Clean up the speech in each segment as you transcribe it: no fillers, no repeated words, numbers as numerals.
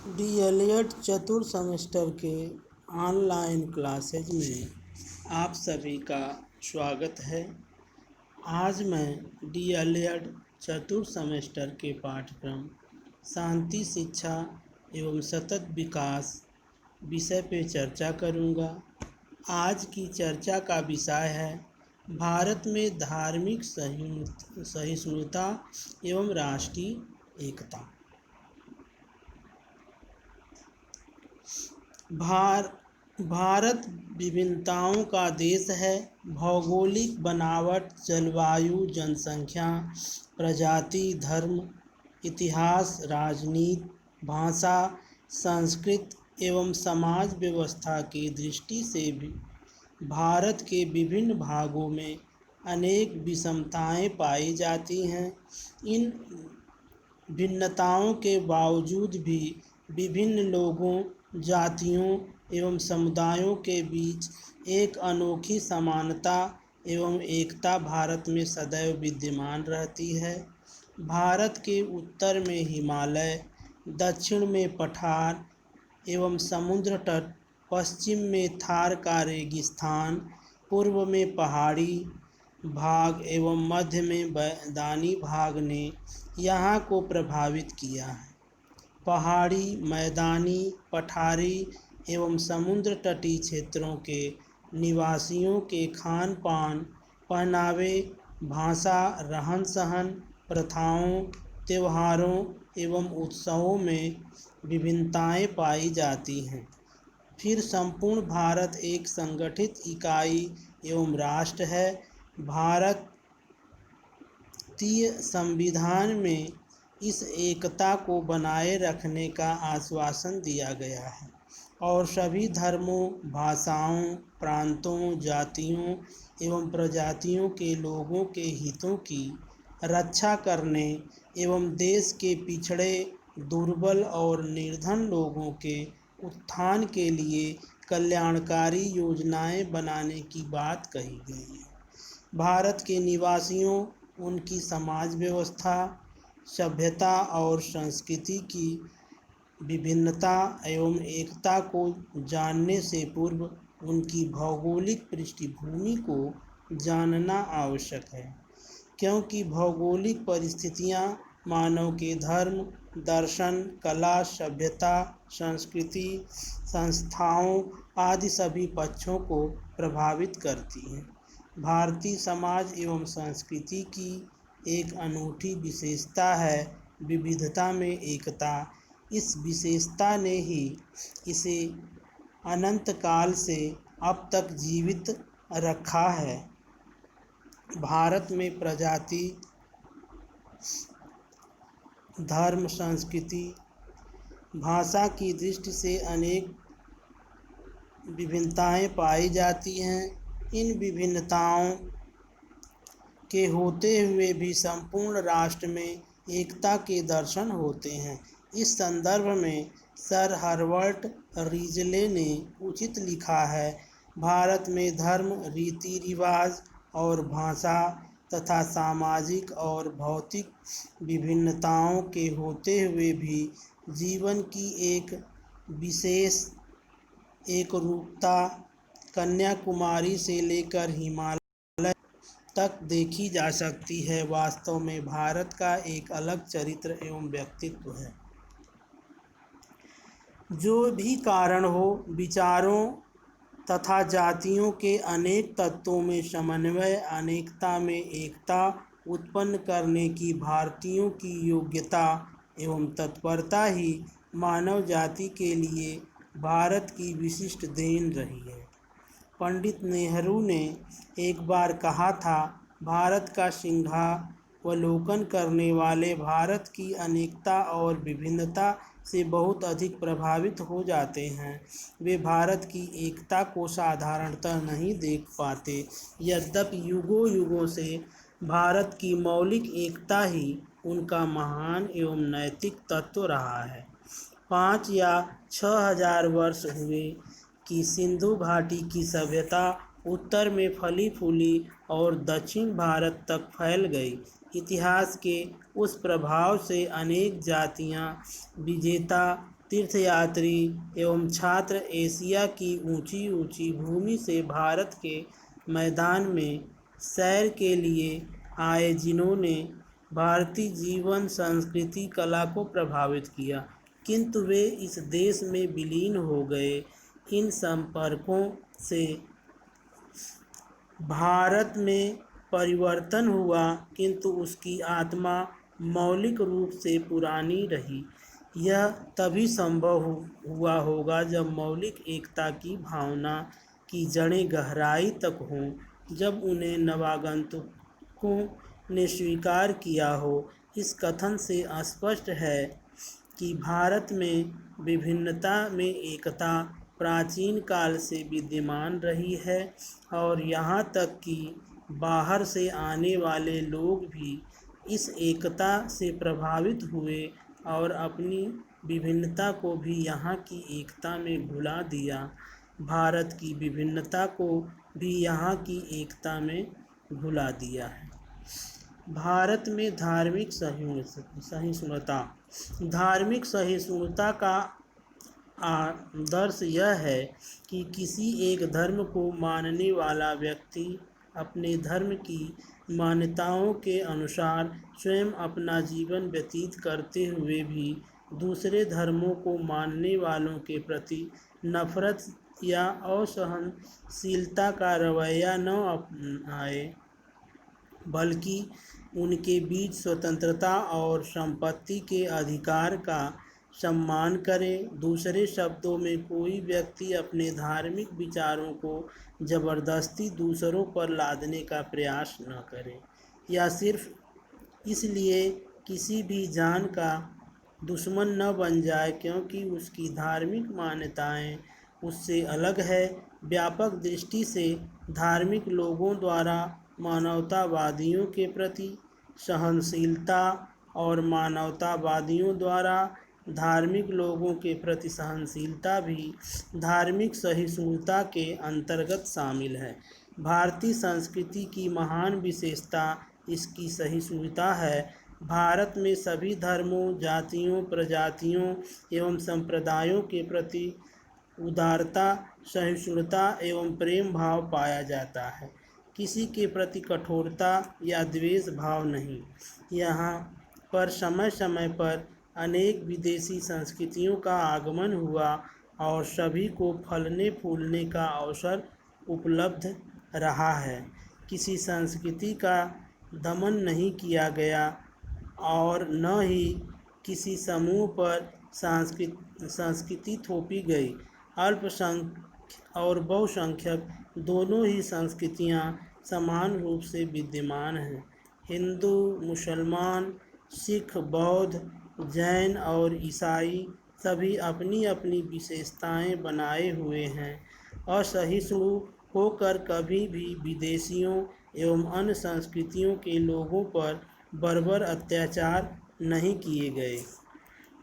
DElEd चतुर्थ semester के online classes में आप सभी का स्वागत है। आज मैं डीएलएड चतुर्थ सेमेस्टर के पाठ्यक्रम शांति शिक्षा एवं सतत विकास विषय पे चर्चा करूंगा। आज की चर्चा का विषय है भारत में धार्मिक सहिष्णुता एवं राष्ट्रीय एकता। भारत विभिन्नताओं का देश है। भौगोलिक बनावट, जलवायु, जनसंख्या, प्रजाति, धर्म, इतिहास, राजनीति, भाषा, संस्कृति एवं समाज व्यवस्था की दृष्टि से भी भारत के विभिन्न भागों में अनेक विषमताएं पाई जाती हैं। इन भिन्नताओं के बावजूद भी विभिन्न लोगों, जातियों एवं समुदायों के बीच एक अनोखी समानता एवं एकता भारत में सदैव विद्यमान रहती है। भारत के उत्तर में हिमालय, दक्षिण में पठार एवं समुद्र तट, पश्चिम में थार का रेगिस्तान, पूर्व में पहाड़ी भाग एवं मध्य में मैदानी भाग ने यहाँ को प्रभावित किया है। पहाड़ी, मैदानी, पठारी एवं समुद्र तटीय क्षेत्रों के निवासियों के खान पान, पहनावे, भाषा, रहन सहन, प्रथाओं, त्योहारों एवं उत्सवों में विभिन्नताएं पाई जाती हैं। फिर संपूर्ण भारत एक संगठित इकाई एवं राष्ट्र है। भारतीय संविधान में इस एकता को बनाए रखने का आश्वासन दिया गया है और सभी धर्मों, भाषाओं, प्रांतों, जातियों एवं प्रजातियों के लोगों के हितों की रक्षा करने एवं देश के पिछड़े, दुर्बल और निर्धन लोगों के उत्थान के लिए कल्याणकारी योजनाएं बनाने की बात कही गई है। भारत के निवासियों, उनकी समाज व्यवस्था, सभ्यता और संस्कृति की विभिन्नता एवं एकता को जानने से पूर्व उनकी भौगोलिक पृष्ठभूमि को जानना आवश्यक है, क्योंकि भौगोलिक परिस्थितियां मानव के धर्म, दर्शन, कला, सभ्यता, संस्कृति, संस्थाओं आदि सभी पक्षों को प्रभावित करती हैं। भारतीय समाज एवं संस्कृति की एक अनूठी विशेषता है विविधता में एकता। इस विशेषता ने ही इसे अनंत काल से अब तक जीवित रखा है। भारत में प्रजाति, धर्म, संस्कृति, भाषा की दृष्टि से अनेक विभिन्नताएं पाई जाती हैं। इन विभिन्नताओं के होते हुए भी संपूर्ण राष्ट्र में एकता के दर्शन होते हैं। इस संदर्भ में सर हर्बर्ट रीजले ने उचित लिखा है, भारत में धर्म, रीति रिवाज और भाषा तथा सामाजिक और भौतिक विभिन्नताओं के होते हुए भी जीवन की एक विशेष एकरूपता कन्याकुमारी से लेकर हिमालय तक देखी जा सकती है। वास्तव में भारत का एक अलग चरित्र एवं व्यक्तित्व है। जो भी कारण हो, विचारों तथा जातियों के अनेक तत्वों में समन्वय, अनेकता में एकता उत्पन्न करने की भारतीयों की योग्यता एवं तत्परता ही मानव जाति के लिए भारत की विशिष्ट देन रही है। पंडित नेहरू ने एक बार कहा था, भारत का सिंहावलोकन करने वाले भारत की अनेकता और विभिन्नता से बहुत अधिक प्रभावित हो जाते हैं। वे भारत की एकता को साधारणतः नहीं देख पाते। यद्यपि युगों युगों से भारत की मौलिक एकता ही उनका महान एवं नैतिक तत्व रहा है। 5 या 6 हजार वर्ष हुए कि सिंधु घाटी की सभ्यता उत्तर में फली फूली और दक्षिण भारत तक फैल गई। इतिहास के उस प्रभाव से अनेक जातियां, विजेता, तीर्थयात्री एवं छात्र एशिया की ऊंची ऊंची भूमि से भारत के मैदान में सैर के लिए आए, जिन्होंने भारतीय जीवन, संस्कृति, कला को प्रभावित किया, किंतु वे इस देश में विलीन हो गए। इन संपर्कों से भारत में परिवर्तन हुआ, किंतु उसकी आत्मा मौलिक रूप से पुरानी रही। यह तभी संभव हुआ होगा जब मौलिक एकता की भावना की जड़ें गहराई तक हों, जब उन्हें नवागंतुकों ने स्वीकार किया हो। इस कथन से स्पष्ट है कि भारत में विभिन्नता में एकता प्राचीन काल से विद्यमान रही है, और यहाँ तक कि बाहर से आने वाले लोग भी इस एकता से प्रभावित हुए और अपनी विभिन्नता को भी यहाँ की एकता में घुला दिया। भारत की विभिन्नता को भी यहाँ की एकता में घुला दिया है। भारत में धार्मिक सहिष्णुता। धार्मिक सहिष्णुता का आदर्श यह है कि किसी एक धर्म को मानने वाला व्यक्ति अपने धर्म की मान्यताओं के अनुसार स्वयं अपना जीवन व्यतीत करते हुए भी दूसरे धर्मों को मानने वालों के प्रति नफरत या असहनशीलता का रवैया न अपनाए, बल्कि उनके बीच स्वतंत्रता और संपत्ति के अधिकार का सम्मान करें। दूसरे शब्दों में, कोई व्यक्ति अपने धार्मिक विचारों को जबरदस्ती दूसरों पर लादने का प्रयास न करे, या सिर्फ इसलिए किसी भी जान का दुश्मन न बन जाए क्योंकि उसकी धार्मिक मान्यताएं उससे अलग है। व्यापक दृष्टि से धार्मिक लोगों द्वारा मानवतावादियों के प्रति सहनशीलता और मानवतावादियों द्वारा धार्मिक लोगों के प्रति सहनशीलता भी धार्मिक सहिष्णुता के अंतर्गत शामिल है। भारतीय संस्कृति की महान विशेषता इसकी सहिष्णुता है। भारत में सभी धर्मों, जातियों, प्रजातियों एवं संप्रदायों के प्रति उदारता, सहिष्णुता एवं प्रेम भाव पाया जाता है। किसी के प्रति कठोरता या द्वेष भाव नहीं। यहाँ पर समय समय पर अनेक विदेशी संस्कृतियों का आगमन हुआ और सभी को फलने फूलने का अवसर उपलब्ध रहा है। किसी संस्कृति का दमन नहीं किया गया और न ही किसी समूह पर संस्कृति थोपी गई। अल्पसंख्यक और बहुसंख्यक दोनों ही संस्कृतियाँ समान रूप से विद्यमान हैं। हिंदू, मुसलमान, सिख, बौद्ध, जैन और ईसाई सभी अपनी अपनी विशेषताएं बनाए हुए हैं। असहिष्णु होकर कभी भी विदेशियों एवं अन्य संस्कृतियों के लोगों पर बर्बर अत्याचार नहीं किए गए।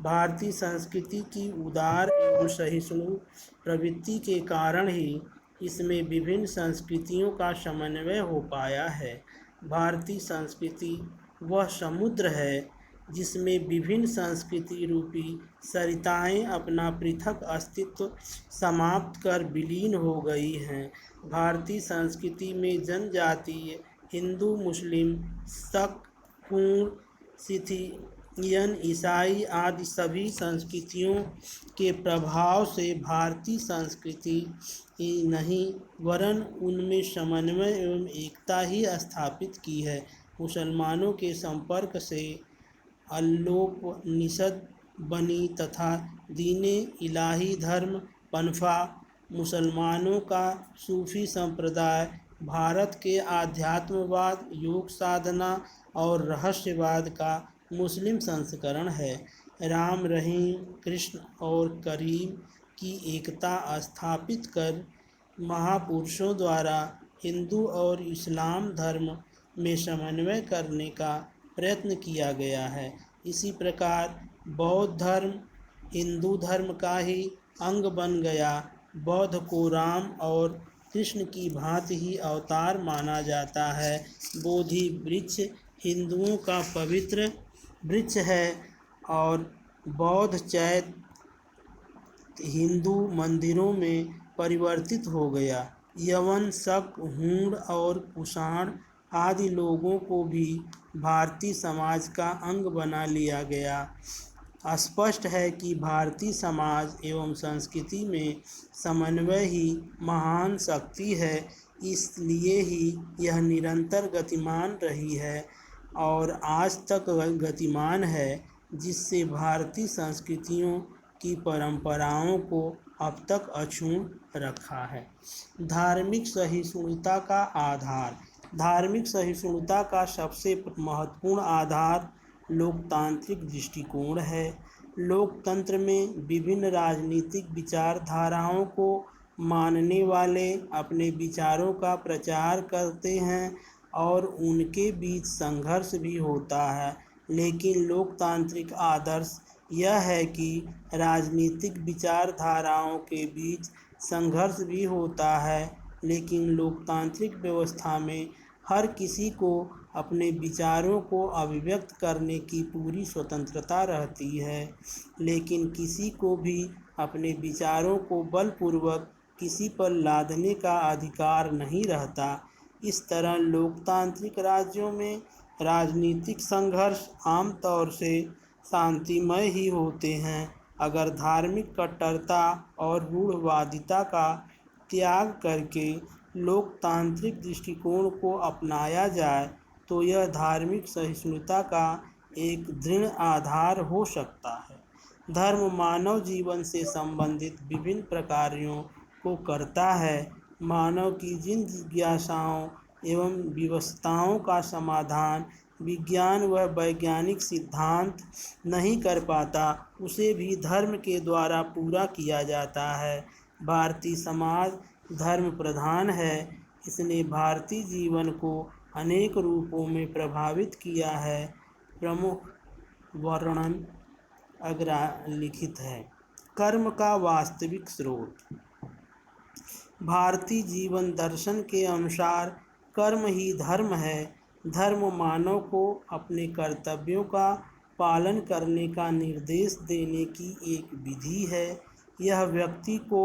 भारतीय संस्कृति की उदार एवं सहिष्णु प्रवृत्ति के कारण ही इसमें विभिन्न संस्कृतियों का समन्वय हो पाया है। भारतीय संस्कृति वह समुद्र है जिसमें विभिन्न संस्कृति रूपी सरिताएं अपना पृथक अस्तित्व समाप्त कर विलीन हो गई हैं। भारतीय संस्कृति में जनजातीय, हिंदू, मुस्लिम, शक, हूण, सिथियन, ईसाई आदि सभी संस्कृतियों के प्रभाव से भारतीय संस्कृति ही नहीं वरन उनमें समन्वय एवं एकता ही स्थापित की है। मुसलमानों के संपर्क से अल्लोपनिषद बनी तथा दीने इलाही धर्म पनपा। मुसलमानों का सूफी संप्रदाय भारत के आध्यात्मवाद, योग साधना और रहस्यवाद का मुस्लिम संस्करण है। राम, रहीम, कृष्ण और करीम की एकता स्थापित कर महापुरुषों द्वारा हिंदू और इस्लाम धर्म में समन्वय करने का प्रयत्न किया गया है। इसी प्रकार बौद्ध धर्म हिंदू धर्म का ही अंग बन गया। बौद्ध को राम और कृष्ण की भांति ही अवतार माना जाता है। बोधि वृक्ष हिंदुओं का पवित्र वृक्ष है और बौद्ध चैत्य हिंदू मंदिरों में परिवर्तित हो गया। यवन, शक, हूण और कुषाण आदि लोगों को भी भारतीय समाज का अंग बना लिया गया। स्पष्ट है कि भारतीय समाज एवं संस्कृति में समन्वय ही महान शक्ति है, इसलिए ही यह निरंतर गतिमान रही है और आज तक गतिमान है, जिससे भारतीय संस्कृतियों की परंपराओं को अब तक अक्षुण्ण रखा है। धार्मिक सहिष्णुता का आधार। धार्मिक सहिष्णुता का सबसे महत्वपूर्ण आधार लोकतांत्रिक दृष्टिकोण है। लोकतंत्र में विभिन्न राजनीतिक विचारधाराओं को मानने वाले अपने विचारों का प्रचार करते हैं और उनके बीच संघर्ष भी होता है, लेकिन लोकतांत्रिक आदर्श यह है कि राजनीतिक विचारधाराओं के बीच संघर्ष भी होता है, लेकिन लोकतांत्रिक व्यवस्था में हर किसी को अपने विचारों को अभिव्यक्त करने की पूरी स्वतंत्रता रहती है, लेकिन किसी को भी अपने विचारों को बलपूर्वक किसी पर लादने का अधिकार नहीं रहता। इस तरह लोकतांत्रिक राज्यों में राजनीतिक संघर्ष आमतौर से शांतिमय ही होते हैं। अगर धार्मिक कट्टरता और रूढ़वादिता का त्याग करके लोकतांत्रिक दृष्टिकोण को अपनाया जाए तो यह धार्मिक सहिष्णुता का एक दृढ़ आधार हो सकता है। धर्म मानव जीवन से संबंधित विभिन्न कार्यों को करता है। मानव की जिन जिज्ञासाओं एवं विवशताओं का समाधान विज्ञान व वैज्ञानिक सिद्धांत नहीं कर पाता, उसे भी धर्म के द्वारा पूरा किया जाता है। भारतीय समाज धर्म प्रधान है। इसने भारतीय जीवन को अनेक रूपों में प्रभावित किया है। प्रमुख वर्णन अग्रलिखित है। कर्म का वास्तविक स्रोत। भारतीय जीवन दर्शन के अनुसार कर्म ही धर्म है। धर्म मानव को अपने कर्तव्यों का पालन करने का निर्देश देने की एक विधि है। यह व्यक्ति को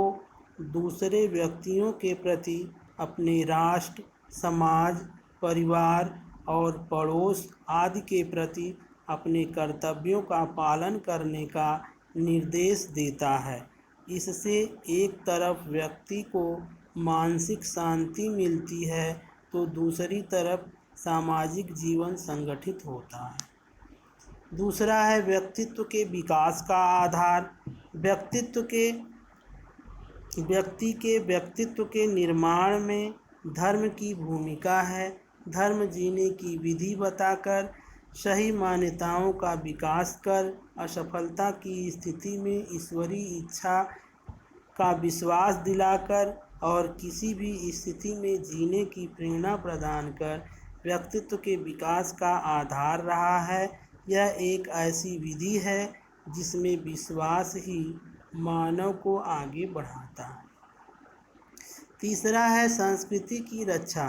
दूसरे व्यक्तियों के प्रति, अपने राष्ट्र, समाज, परिवार और पड़ोस आदि के प्रति अपने कर्तव्यों का पालन करने का निर्देश देता है। इससे एक तरफ व्यक्ति को मानसिक शांति मिलती है तो दूसरी तरफ सामाजिक जीवन संगठित होता है। दूसरा है व्यक्तित्व के विकास का आधार। व्यक्ति के व्यक्तित्व के निर्माण में धर्म की भूमिका है। धर्म जीने की विधि बताकर, सही मान्यताओं का विकास कर, असफलता की स्थिति में ईश्वरीय इच्छा का विश्वास दिलाकर और किसी भी स्थिति में जीने की प्रेरणा प्रदान कर व्यक्तित्व के विकास का आधार रहा है। यह एक ऐसी विधि है जिसमें विश्वास ही मानव को आगे बढ़ाता है। तीसरा है संस्कृति की रक्षा।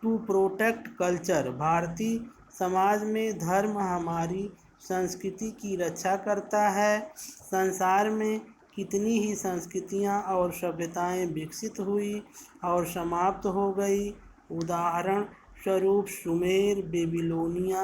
To protect culture. Bharatiya Samaj में धर्म हमारी संस्कृति की रक्षा करता है। संसार में कितनी ही संस्कृतियाँ और सभ्यताएं विकसित हुई और समाप्त हो गई। उदाहरण स्वरूप सुमेर, बेबीलोनिया,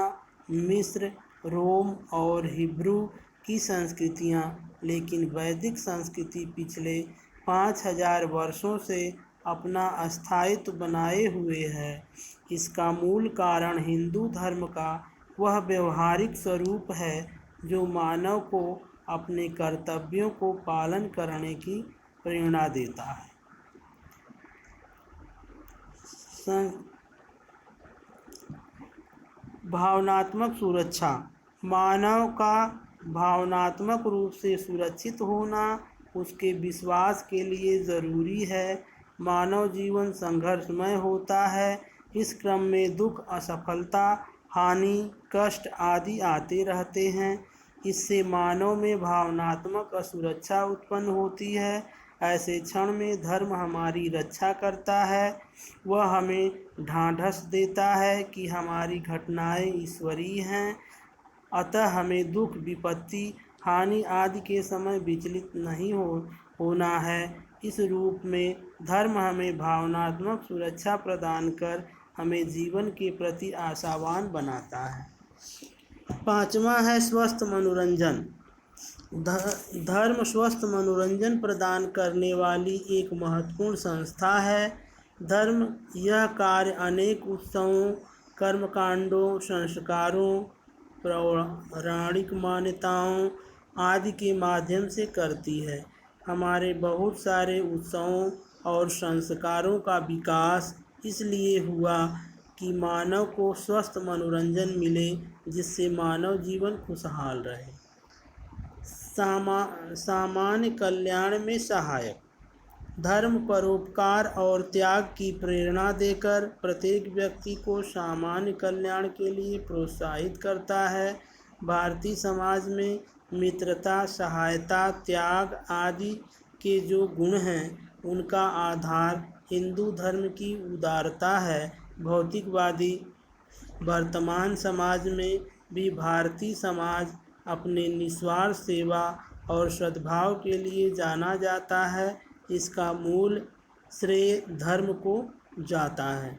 मिस्र, रोम और हिब्रू की संस्कृतियाँ, लेकिन वैदिक संस्कृति पिछले 5000 वर्षों से अपना स्थायित्व बनाए हुए है। इसका मूल कारण हिंदू धर्म का वह व्यवहारिक स्वरूप है जो मानव को अपने कर्तव्यों को पालन करने की प्रेरणा देता है। भावनात्मक सुरक्षा। मानव का भावनात्मक रूप से सुरक्षित होना उसके विश्वास के लिए ज़रूरी है। मानव जीवन संघर्षमय होता है। इस क्रम में दुख, असफलता, हानि, कष्ट आदि आते रहते हैं। इससे मानव में भावनात्मक असुरक्षा उत्पन्न होती है। ऐसे क्षण में धर्म हमारी रक्षा करता है। वह हमें ढाँढस देता है कि हमारी घटनाएं ईश्वरीय हैं, अतः हमें दुख, विपत्ति हानि आदि के समय विचलित नहीं होना है। इस रूप में धर्म हमें भावनात्मक सुरक्षा प्रदान कर हमें जीवन के प्रति आशावान बनाता है। पांचवा है स्वस्थ मनोरंजन। धर्म स्वस्थ मनोरंजन प्रदान करने वाली एक महत्वपूर्ण संस्था है। धर्म यह कार्य अनेक उत्सवों, कर्मकांडों, संस्कारों, पौराणिक मान्यताओं आदि के माध्यम से करती है। हमारे बहुत सारे उत्सवों और संस्कारों का विकास इसलिए हुआ कि मानव को स्वस्थ मनोरंजन मिले, जिससे मानव जीवन खुशहाल रहे। सामान्य कल्याण में सहायक। धर्म परोपकार और त्याग की प्रेरणा देकर प्रत्येक व्यक्ति को सामान्य कल्याण के लिए प्रोत्साहित करता है। भारतीय समाज में मित्रता, सहायता, त्याग आदि के जो गुण हैं, उनका आधार हिंदू धर्म की उदारता है। भौतिकवादी वर्तमान समाज में भी भारतीय समाज अपने निस्वार्थ सेवा और सद्भाव के लिए जाना जाता है। इसका मूल श्रेय धर्म को जाता है।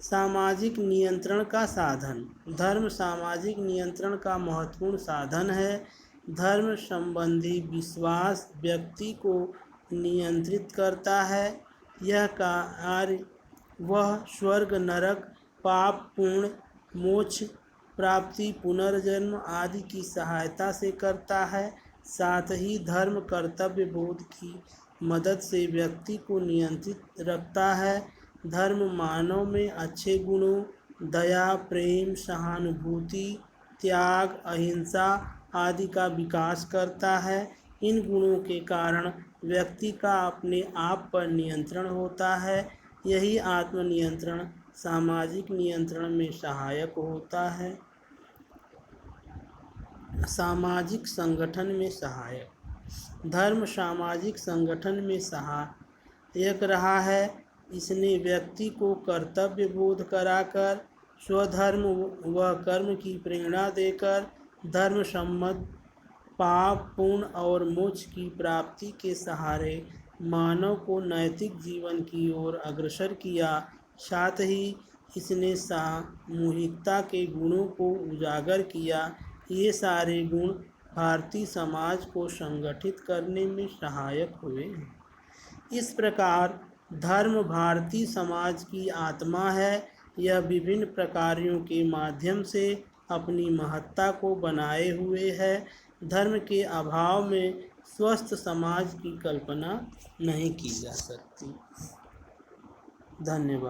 सामाजिक नियंत्रण का साधन। धर्म सामाजिक नियंत्रण का महत्वपूर्ण साधन है। धर्म संबंधी विश्वास व्यक्ति को नियंत्रित करता है। यह कार्य वह स्वर्ग, नरक, पाप, पुण्य, मोक्ष प्राप्ति, पुनर्जन्म आदि की सहायता से करता है। साथ ही धर्म कर्तव्य बोध की मदद से व्यक्ति को नियंत्रित रखता है। धर्म मानव में अच्छे गुणों, दया, प्रेम, सहानुभूति, त्याग, अहिंसा आदि का विकास करता है। इन गुणों के कारण व्यक्ति का अपने आप पर नियंत्रण होता है। यही आत्मनियंत्रण सामाजिक नियंत्रण में सहायक होता है। सामाजिक संगठन में सहायक। धर्म सामाजिक संगठन में सहायक रहा है। इसने व्यक्ति को कर्तव्य बोध कराकर, स्वधर्म व कर्म की प्रेरणा देकर धर्म सम्मत पाप, पुण्य और मोक्ष की प्राप्ति के सहारे मानव को नैतिक जीवन की ओर अग्रसर किया। साथ ही इसने सामूहिकता के गुणों को उजागर किया। ये सारे गुण भारतीय समाज को संगठित करने में सहायक हुए हैं। इस प्रकार धर्म भारतीय समाज की आत्मा है। यह विभिन्न प्रकारों के माध्यम से अपनी महत्ता को बनाए हुए है। धर्म के अभाव में स्वस्थ समाज की कल्पना नहीं की जा सकती। धन्यवाद।